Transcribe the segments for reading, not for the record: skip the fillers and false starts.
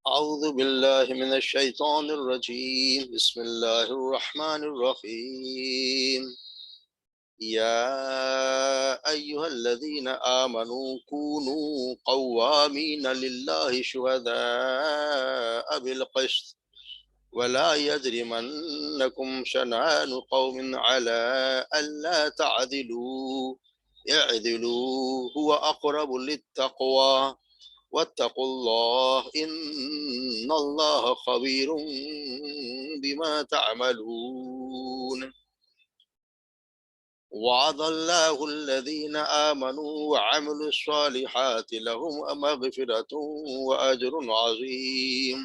أعوذ بالله من الشيطان الرجيم بسم الله الرحمن الرحيم يا أيها الذين آمنوا كونوا قوامين لله شهداء بالقسط ولا يجرمنكم شنآن قوم على ألا تعدلوا اعدلوا هو أقرب للتقوى واتقوا الله إن الله خبير بما تعملون وعد الله الذين آمنوا وعملوا الصالحات لهم مغفرة وأجر عظيم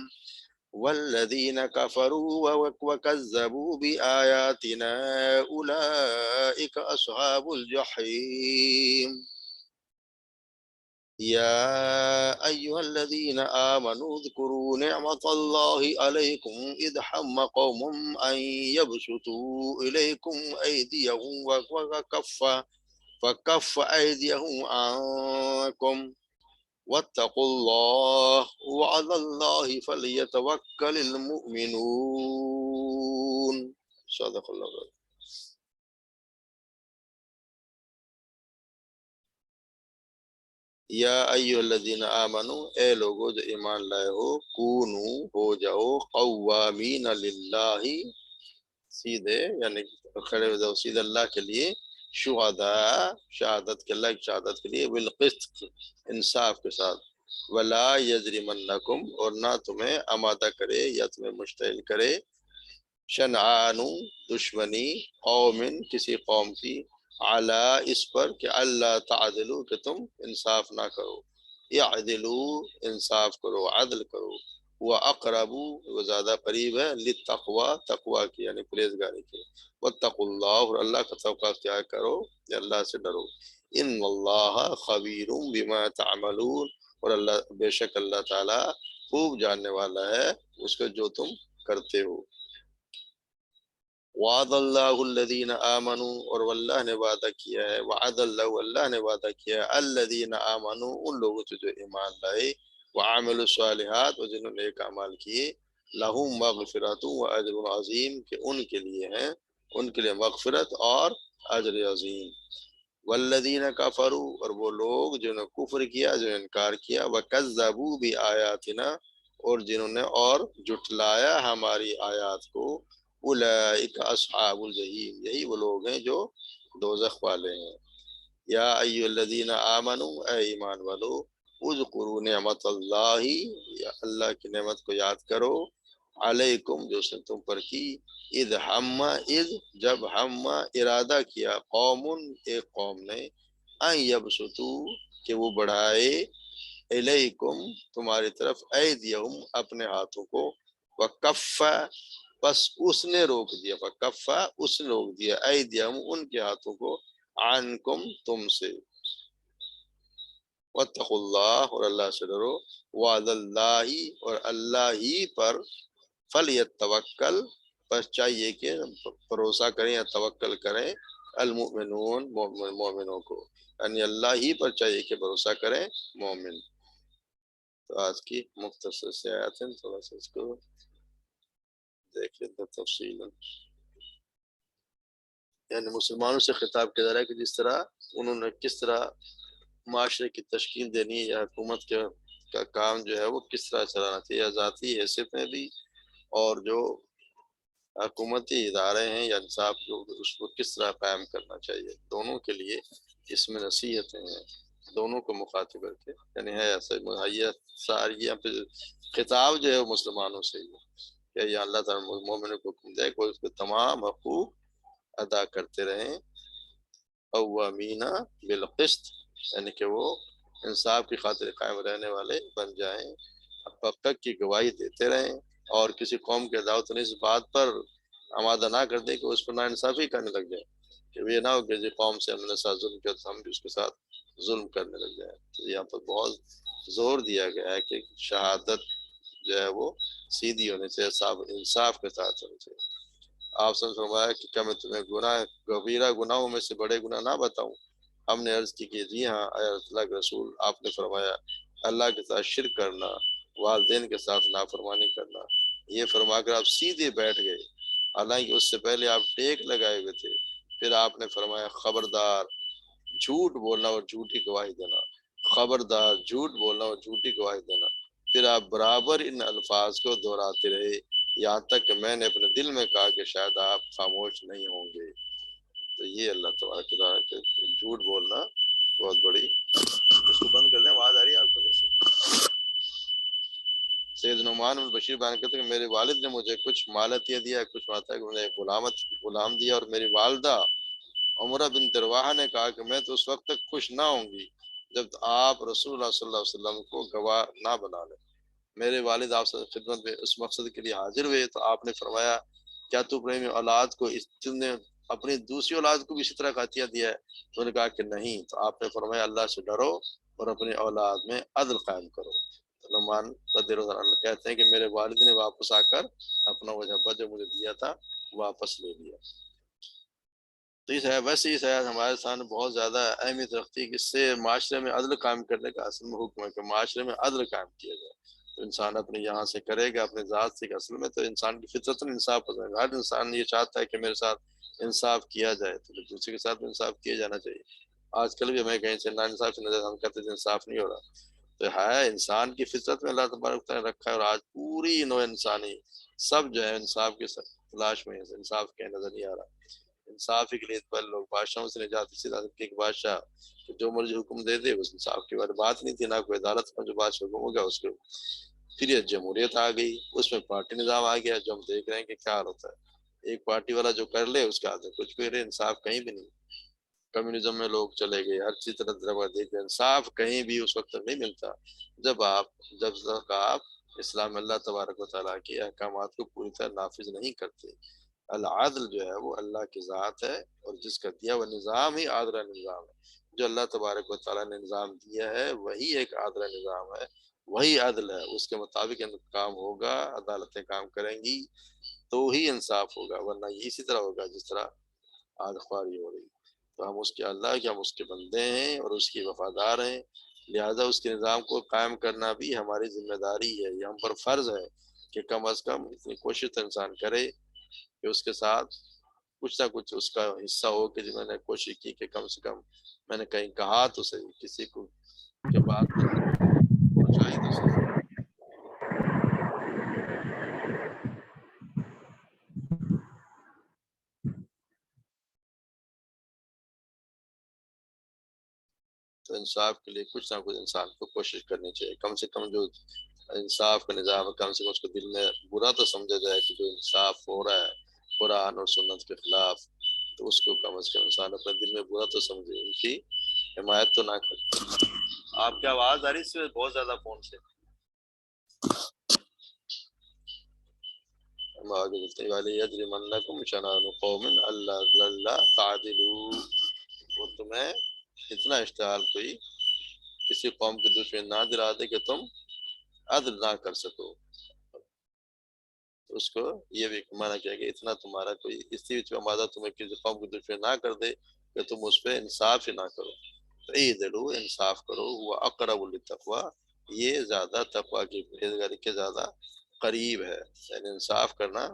والذين كفروا وكذبوا بآياتنا أولئك أصحاب الجحيم يا أيها الذين آمنوا اذكروا نعمة الله عليكم إذ هم قوم أن يبسطوا إليكم أيديهم فكف أيديهم عنكم واتقوا الله وعلى الله فليتوكل المؤمنون صدق الله العظيم. یا ایھا الذین آمنو، اے لوگو جو ایمان لائے ہو، کونو ہو جاؤ قوامین للہ، سیدھے یعنی کھڑے ہو جاؤ سیدھے اللہ کے لیے، شہداء شہادت کے، اللہ کی شہادت کے لیے، بالقسط انصاف کے ساتھ، ولا یجرمنکم اور نہ تمہیں آمادہ کرے یا تمہیں مشتعل کرے، شنعان دشمنی، قوم کسی قوم کی، علی اس پر کہ اللہ تعدلو کہ تم انصاف نہ کرو، اعدلو انصاف کرو، عدل کرو، وہ اقربو وہ زیادہ قریب ہے، للتقوی تقوی کی یعنی پرہیزگاری کی، واتقوا اللہ اور اللہ کا توقع اختیار کرو یا اللہ سے ڈرو، ان اللہ خبیر بما تعملون اور اللہ بے شک اللہ تعالی خوب جاننے والا ہے اس کو جو تم کرتے ہو۔ وعد اللہ الذین آمنوا اور واللہ نے وعدہ کیا ہے، وعد اللہ اللہ نے وعدہ کیا ہے الذین آمنوا ان لوگوں سے جو ایمان لائے، وعملوا الصالحات اور جنہوں نے ایک اعمال کیے، لہم مغفرۃ و اجر عظیم کہ ان کے لیے ہیں، ان کے لیے مغفرت اور اجر عظیم، والذین کفروا اور وہ لوگ جنہوں نے کفر کیا، جو انکار کیا، وکذبوا بآیاتنا اور جنہوں نے اور جھٹلایا ہماری آیات کو، اولئک اصحاب الجحیم یہی وہ لوگ ہیں جو دوزخ والے ہیں۔ یا ایھا الذین آمنوا اے ایمان والو، اذکروا نعمت اللہ یا اللہ کی نعمت کو یاد کرو، علیکم جو اس نے تم پر کی، اذ ہم اذ جب ہم ارادہ کیا، قوم ایک قوم نے، ان یبسطوا کہ وہ بڑھائے، الیکم تمہاری طرف، ایدیہم اپنے ہاتھوں کو، وکف بس اس نے روک دیا، فکفا اس نے روک دیا، ایدیہم ان کے ہاتھوں کو، عنکم تم سے، واتقوا اللہ اور اللہ سے ڈرو، وعد اللہ اور اللہ ہی پر، فلیتوکل بس چاہیے کہ بھروسہ کریں یا توکل کریں، المؤمنون مومنوں کو، یعنی اللہ ہی پر چاہیے کہ بھروسہ کریں مومن۔ تو آج کی مختصر سے آیات ہیں، تھوڑا سا اس کو دیکھ لیتے تفصیل، یعنی مسلمانوں سے خطاب کیا جا رہا ہے کہ جس طرح انہوں نے کس طرح معاشرے کی تشکیل دینی یا حکومت کا کام جو ہے وہ کس طرح چلانا چاہیے، یا ذاتی حیثیت میں بھی، اور جو حکومتی ادارے ہیں یا انصاف جو اس کو کس طرح قائم کرنا چاہیے، دونوں کے لیے اس میں نصیحتیں ہیں، دونوں کو مخاطب کر کے، یعنی ہے ایسا مہیا ساری یہاں پہ خطاب جو ہے وہ مسلمانوں سے ہی ہے کہ یہ اللہ تعالیٰ مومنوں کو حکم دے کہ اس کے تمام حقوق ادا کرتے رہیں، قوامین بالقسط یعنی کہ وہ انصاف کی خاطر قائم رہنے والے بن جائیں، حق کی گواہی دیتے رہیں، اور کسی قوم کے دعوت نے اس بات پر آمادہ نہ کر دے کہ اس پر نا انصافی کرنے لگ جائے، کہ یہ نہ ہو کہ جس قوم سے ہم نے ساتھ ظلم کیا تو ہم بھی اس کے ساتھ ظلم کرنے لگ جائیں۔ تو یہاں پر بہت زور دیا گیا ہے کہ شہادت جو ہے وہ سیدھی ہونی چاہیے، انصاف کے ساتھ ہونی چاہیے۔ آپ سے فرمایا کہ کیا میں تمہیں کبیرہ گناہوں میں سے بڑے گناہ نہ بتاؤں؟ ہم نے عرض کی کہ جی ہاں اے اللہ کے رسول، آپ نے فرمایا اللہ کے ساتھ شرک کرنا والدین کے ساتھ نافرمانی کرنا، یہ فرما کر آپ سیدھے بیٹھ گئے، حالانکہ اس سے پہلے آپ ٹیک لگائے ہوئے تھے۔ پھر آپ نے فرمایا خبردار جھوٹ بولنا اور جھوٹی گواہی دینا، خبردار جھوٹ بولنا اور جھوٹی گواہی دینا۔ پھر آپ برابر ان الفاظ کو دہراتے رہے یہاں تک کہ میں نے اپنے دل میں کہا کہ شاید آپ خاموش نہیں ہوں گے۔ تو یہ اللہ تبارک و تعالیٰ کے جھوٹ بولنا بہت بڑی۔ اس کو بند کر دیں، آواز آ رہی ہے آپ کو؟ سید نعمان بن بشیر بیان کرتے ہیں کہ میرے والد نے مجھے کچھ مال عطیہ دیا، کچھ آتا ہے کہ انہیں غلام دیا، اور میری والدہ عمرہ بن رواحہ نے کہا کہ میں تو اس وقت تک خوش نہ ہوں گی جب آپ رسول اللہ صلی اللہ علیہ وسلم کو گواہ نہ بنا لیں۔ میرے والد آپ سے خدمت میں اس مقصد کے لیے حاضر ہوئے تو آپ نے فرمایا کیا تو اپنی اولاد کو تم نے اپنی دوسری اولاد کو بھی اسی طرح کا عطیہ دیا ہے؟ تو نے کہا کہ نہیں۔ تو آپ نے فرمایا اللہ سے ڈرو اور اپنی اولاد میں عدل قائم کرو۔ نعمان رضی اللہ عنہ کہتے ہیں کہ میرے والد نے واپس آ کر اپنا وہ جھبا جو مجھے دیا تھا واپس لے لیا۔ تو اس ہے ویسے اس آیت ہمارے سامنے بہت زیادہ اہمیت رکھتی ہے کہ اس سے معاشرے میں عدل قائم کرنے کا اصل میں حکم ہے کہ معاشرے میں عدل قائم کیا جائے۔ تو انسان اپنے یہاں سے کرے گا اپنے ذات سے، اصل میں تو انسان کی فطرت میں انصاف پسند ہے، ہر انسان یہ چاہتا ہے کہ میرے ساتھ انصاف کیا جائے، تو دوسرے کے ساتھ انصاف کیا جانا چاہیے۔ آج کل بھی ہمیں کہیں سے نا انصاف نظر ہم کہتے ہیں انصاف نہیں ہو رہا، تو ہے انسان کی فطرت میں اللہ تبارک تعالیٰ نے رکھا ہے، اور آج پوری نوع انسانی سب جو ہے انصاف کی تلاش میں ہے، انصاف کہیں نظر نہیں آ رہا۔ انصاف کے لیے پر لوگ بادشاہوں سے نجات اسی طرح کہ ایک بادشاہ جو مرضی حکم دے دے، اس انصاف کے بارے بات نہیں تھی، نہ کوئی عدالت میں جو بادشاہ حکم ہو گیا اس کے۔ پھر یہ جمہوریت آ گئی، اس میں پارٹی نظام آ گیا، جو ہم دیکھ رہے ہیں کہ کیا حال ہوتا ہے، ایک پارٹی والا جو کر لے اس کا کچھ بھی رہے، انصاف کہیں بھی نہیں۔ کمیونزم میں لوگ چلے گئے، ہر چیز طرح دیکھ رہے، انصاف کہیں بھی اس وقت تک نہیں ملتا جب تک آپ اسلام اللہ تبارک و تعالیٰ کے احکامات کو پوری طرح نافذ نہیں کرتے۔ العدل جو ہے وہ اللہ کی ذات ہے، اور جس کا دیا وہ نظام ہی عادلہ نظام ہے۔ جو اللہ تبارک و تعالیٰ نے نظام دیا ہے وہی ایک عادلہ نظام ہے، وہی عدل ہے، اس کے مطابق کام ہوگا، عدالتیں کام کریں گی تو ہی انصاف ہوگا، ورنہ یہ اسی طرح ہوگا جس طرح آج خواری ہو رہی۔ تو ہم اس کے اللہ کے، ہم اس کے بندے ہیں اور اس کی وفادار ہیں، لہذا اس کے نظام کو قائم کرنا بھی ہماری ذمہ داری ہے، یہ ہم پر فرض ہے کہ کم از کم اتنی کوشش تو انسان کرے کہ اس کے ساتھ کچھ نہ کچھ اس کا حصہ ہو، کہ جو میں نے کوشش کی کہ کم سے کم میں نے کہیں کہا تو صحیح، کسی کو کے بات پہنچائی تو صحیح۔ تو انصاف کے لیے کچھ نہ کچھ انسان کو کوشش کرنی چاہیے، کم سے کم جو انصاف کا نظام ہے کم سے کم اس کو دل میں برا تو سمجھا جائے کہ جو انصاف ہو رہا ہے قرآن اور سنت کے خلاف، تو اس کو کم از کم انسان اپنے دل میں برا تو سمجھے، ان کی حمایت تو نہ کرے۔ آپ کی آواز آ رہی ہے اس سے بہت زیادہ فون سے؟ ہم آگے بولتے ہیں والی یجرمنکم شنآن قوم الا تعدلوا، وہ تمہیں اتنا اشتعال کوئی کسی قوم کی دشمن نہ دلا دے کہ تم عدل نہ کر سکو، تو اس کو یہ بھی مانا کیا کہ اتنا تمہارا کوئی اسی مادہ تمہیں کسی قوم کی دشمن نہ کر دے کہ تم اس پہ انصاف ہی نہ کرو۔ تو اعدلوا، انصاف کرو، وہ اقرب للتقوی، یہ زیادہ تقوی کی پرہیزگاری کے زیادہ قریب ہے، یعنی انصاف کرنا،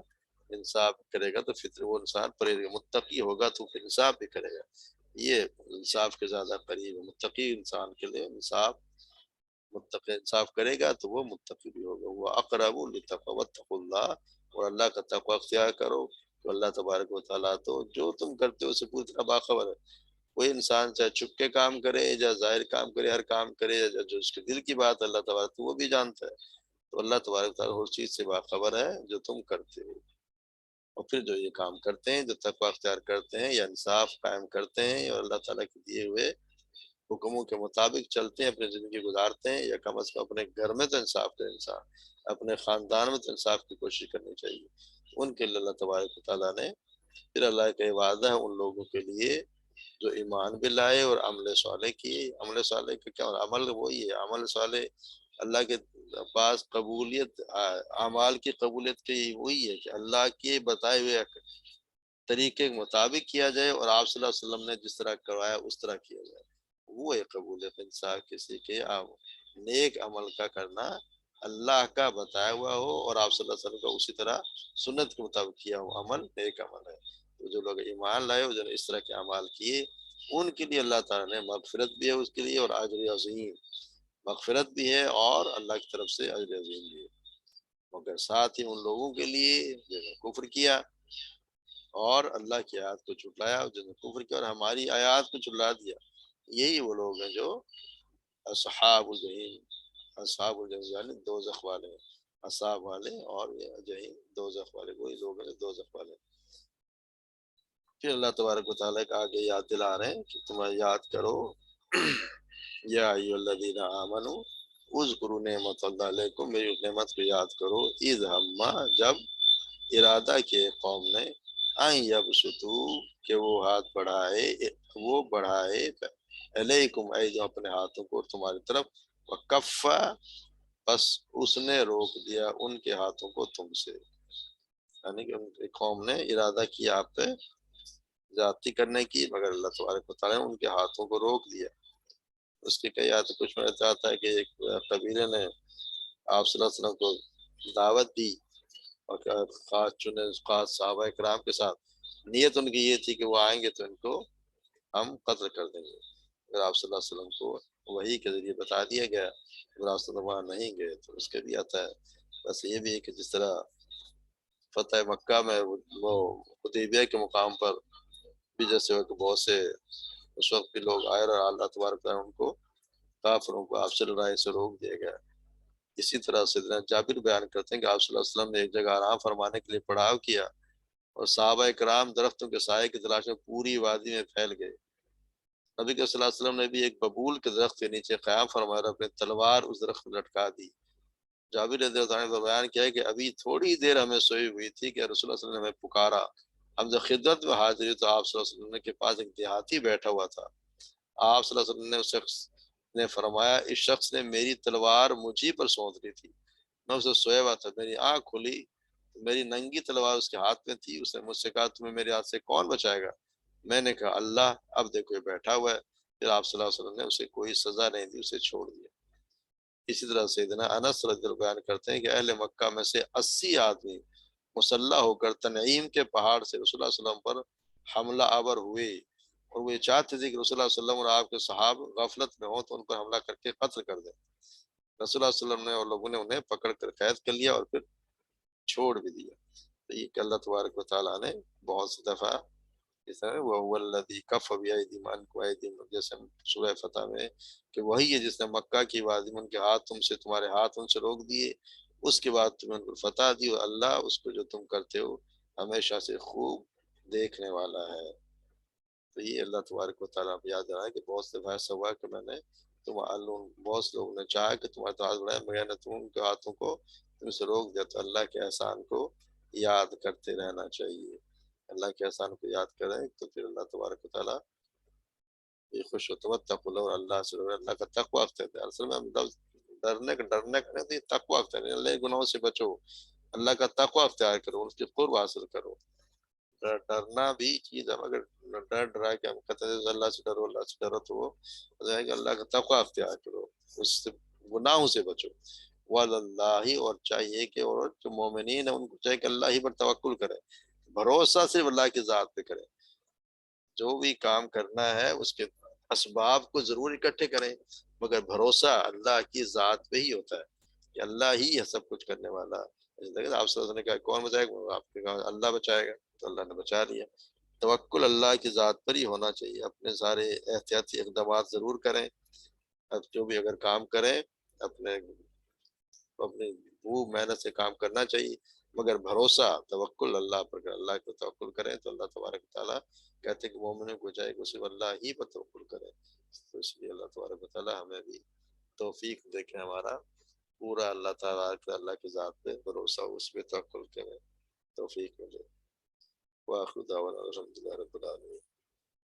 انصاف کرے گا تو فطر وہ انسان پرہیز متقی ہوگا تو پھر انصاف بھی کرے گا، یہ انصاف کے زیادہ قریب ہے۔ متقی انسان کے لیے انصاف، متقی انصاف کرے گا تو وہ متقی بھی ہوگا، وہ اقرب للتقوی واتقوا اللہ، اور اللہ کا تقوی اختیار کرو، تو اللہ تبارک و تعالیٰ تو جو تم کرتے ہو اسے پوری طرح باخبر ہے۔ کوئی انسان چاہے چھپ کے کام کرے یا ظاہر کام کرے، ہر کام کرے جو اس کے دل کی بات ہے اللہ تبارک تو وہ بھی جانتا ہے، تو اللہ تبارک تعالیٰ ہر چیز سے باخبر ہے جو تم کرتے ہو۔ اور پھر جو یہ کام کرتے ہیں، جو تقوی اختیار کرتے ہیں یا انصاف قائم کرتے ہیں اور اللہ تعالیٰ کے دیے ہوئے حکموں کے مطابق چلتے ہیں، اپنی زندگی گزارتے ہیں، یا کم از کم اپنے گھر میں تو انصاف کرے انسان، اپنے خاندان میں تو انصاف کی کوشش کرنی چاہیے، ان کے لیے اللہ تبارک تعالیٰ نے پھر اللہ کا وعدہ ہے ان لوگوں کے لیے جو ایمان بھی لائے اور عمل صالح کیے۔ عمل صالح کا کیا عمل وہی ہے، عمل صالح اللہ کے پاس قبولیت، اعمال کی قبولیت کی وہی ہے کہ اللہ کے بتائے ہوئے طریقے کے مطابق کیا جائے، اور آپ صلی اللہ علیہ وسلم نے جس طرح کروایا اس طرح کیا جائے، وہ ایک قبولیت انصاف کسی کے نیک عمل کا کرنا اللہ کا بتایا ہوا ہو اور آپ صلی اللہ علیہ وسلم کا اسی طرح سنت کے مطابق کیا ہوا عمل نیک عمل ہے۔ تو جو لوگ ایمان لائے جو نے اس طرح کے اعمال کیے ان کے لیے اللہ تعالیٰ نے مغفرت بھی ہے اس کے لیے، اور اجر عظیم، مغفرت بھی ہے اور اللہ کی طرف سے اجر عظیم بھی ہے۔ مگر ساتھ ہی ان لوگوں کے لیے جنہوں نے کفر کیا اور اللہ کی آیات کو جھٹلایا، جنہوں نے کفر کیا اور ہماری آیات کو جھٹلا دیا، یہی وہ لوگ ہیں جو اصحاب الجحیم، اصحاب الجحیم یعنی دوزخ والے ہیں، اصحاب والے اور یہ جحیم دوزخ والے، وہی لوگ ہیں جو دوزخ والے۔ پھر اللہ تبارک و تعالیٰ کا آگے یاد دلا رہے ہیں کہ تم یاد کرو یا ایھا الذین آمنو اذکروا نعمت اللہ علیکم، میری نعمت کو یاد کرو، اذ ہما جب ارادہ کیے قوم نے ان یبسطوا کہ وہ ہاتھ بڑھائے علیکم ایدیہم اپنے ہاتھوں کو تمہاری طرف، وکفا بس اس نے روک دیا ان کے ہاتھوں کو تم سے، یعنی کہ ان کی قوم نے ارادہ کیا آپ پہ زیادتی کرنے کی، مگر اللہ تبارک و تعالیٰ نے ان کے ہاتھوں کو روک دیا۔ اس کی کئی آیات کچھ میں چاہتا ہے کہ ایک قبیلے نے آپ صلی اللہ علیہ وسلم کو دعوت دی اور خاص صحابہ کرام کے ساتھ نیت ان کی یہ تھی کہ وہ آئیں گے تو ان کو ہم قتل کر دیں گے، اگر آپ صلی اللہ علیہ وسلم کو وحی کے ذریعے بتا دیا گیا، اگر آپ صلی اللہ علیہ وسلم وہاں نہیں گئے تو اس کے بھی آتا ہے۔ بس یہ بھی ہے کہ جس طرح فتح مکہ میں وہ حدیبیہ کے مقام پر بھی جیسے کہ بہت سے اس وقت بھی لوگ آئے اور اللہ تبارک تعالیٰ ان کو کافروں کو آپ سے لڑائی سے روک دیا گیا۔ اسی طرح سیدنا جابر بیان کرتے ہیں کہ آپ صلی اللہ علیہ وسلم نے ایک جگہ آرام فرمانے کے لیے پڑاؤ کیا اور صحابہ کرام درختوں کے سائے کی تلاش میں پوری وادی میں پھیل گئے۔ نبی صلی اللہ علیہ وسلم نے بھی ایک ببول کے درخت کے نیچے قیام فرمایا اور اپنی تلوار اس درخت میں لٹکا دی۔ جابر رضی اللہ عنہ نے بیان کیا ہے کہ ابھی تھوڑی دیر ہمیں سوئی ہوئی تھی کہ رسول اللہ صلی اللہ علیہ وسلم نے ہمیں پکارا، ہم جب خدمت میں حاضر ہوئے تو آپ صلی اللہ علیہ وسلم کے پاس ایک دیہاتی بیٹھا ہوا تھا۔ آپ صلی اللہ علیہ وسلم نے اس شخص نے فرمایا، اس شخص نے میری تلوار مجھی پر سونت لی تھی، میں اسے سویا ہوا تھا، میری آنکھ کھلی تو میری ننگی تلوار اس کے ہاتھ میں تھی، اس نے مجھ سے کہا تمہیں میرے ہاتھ سے کون بچائے گا؟ میں نے کہا اللہ، اب دیکھو یہ بیٹھا ہوا ہے۔ پھر آپ صلی اللہ علیہ وسلم نے اسے کوئی سزا نہیں دی، اسے چھوڑ دیا۔ اسی طرح سیدنا انس رضی اللہ عنہ بیان کرتے ہیں کہ اہل مکہ میں سے 80 آدمی مسلح ہو کر تنعیم کے پہاڑ سے رسول اللہ صلی اللہ علیہ وسلم پر حملہ آور ہوئے، اور وہ یہ چاہتے تھے کہ رسول اللہ صلی اللہ علیہ وسلم اور آپ کے صحاب غفلت میں ہوں تو ان پر حملہ کر کے قتل کر دیں۔ رسول اللہ صلی اللہ علیہ وسلم نے اور لوگوں نے انہیں پکڑ کر قید کر لیا اور پھر چھوڑ بھی دیا۔ تو یہ کہ اللہ تبارک و تعالیٰ نے بہت سی دفعہ اس طرح وَهُوَ الَّذِي كَفَّ بِأَيْدِيهِمْ عَنكُمْ وَأَيْدِيَهُمْ جیسے سورہ فتح میں کہ وہی ہے جس نے مکہ کی وادی میں ان کے ہاتھ تم سے تمہارے ہاتھ ان سے روک دیے، اس کے بعد تمہیں ان پر فتح دی، اور اللہ اس کو جو تم کرتے ہو ہمیشہ سے خوب دیکھنے والا ہے۔ تو یہ اللہ تبارک و تعالیٰ کو یاد رہا ہے کہ بہت سے دفعہ ایسا ہوا کہ میں نے بہت سے لوگوں نے چاہا کہ تمہارے تو ہاتھ بڑھائے مگر نے تم ان کے ہاتھوں کو تم سے روک دیا۔ تو اللہ کے احسان کو یاد کرتے رہنا چاہیے، اللہ کے احسان کو یاد کریں تو پھر اللہ تبارک و تعالیٰ یہ خوش ہوتا ہے۔ تقوی اللہ، اور اللہ سے اللہ کا تقوی اختیار ہے۔ اصل میں ہم لفظ ڈرنے کا نہیں تو تقوی اختیار ہے، اللہ کے گناہوں سے بچو، اللہ کا تقوی اختیار کرو، اس کی قرب حاصل کرو۔ ڈرنا بھی چیز ہے، اگر ڈرا کے ہم کہتے ہیں اللہ سے ڈرو اللہ سے ڈرو تو وہ کہ اللہ کا تقوی اختیار کرو، اس سے گناہوں سے بچو۔ واللہ، اور چاہیے کہ اور جو مومنین ہیں ان کو چاہیے کہ اللہ ہی پر توکل کرے، بھروسہ صرف اللہ کی ذات پہ کرے۔ جو بھی کام کرنا ہے اس کے اسباب کو ضرور اکٹھے کریں، مگر بھروسہ اللہ کی ذات پہ ہی ہوتا ہے کہ اللہ ہی ہے سب کچھ کرنے والا۔ آپ صلی اللہ علیہ وسلم نے کہا کون بچائے گا؟ آپ نے کہا اللہ بچائے گا، تو اللہ نے بچا لیا۔ توکل اللہ کی ذات پر ہی ہونا چاہیے۔ اپنے سارے احتیاطی اقدامات ضرور کریں، اب جو بھی اگر کام کریں اپنے وہ محنت سے کام کرنا چاہیے، مگر بھروسہ توکل اللہ پر کریں، اللہ کو توکل کریں تو اللہ تبارک تعالیٰ کہتے ہیں کہ مومنوں کو چاہے کہ صرف اللہ ہی پر توکل کریں۔ تو اس لیے اللہ تبارک تعالیٰ ہمیں بھی توفیق دے کے ہمارا پورا اللہ تعالیٰ اللہ کی ذات پہ بھروسہ، اس پہ توکل کریں، توفیق ملے۔ وآخر دعوانا الحمدللہ رب العالمین۔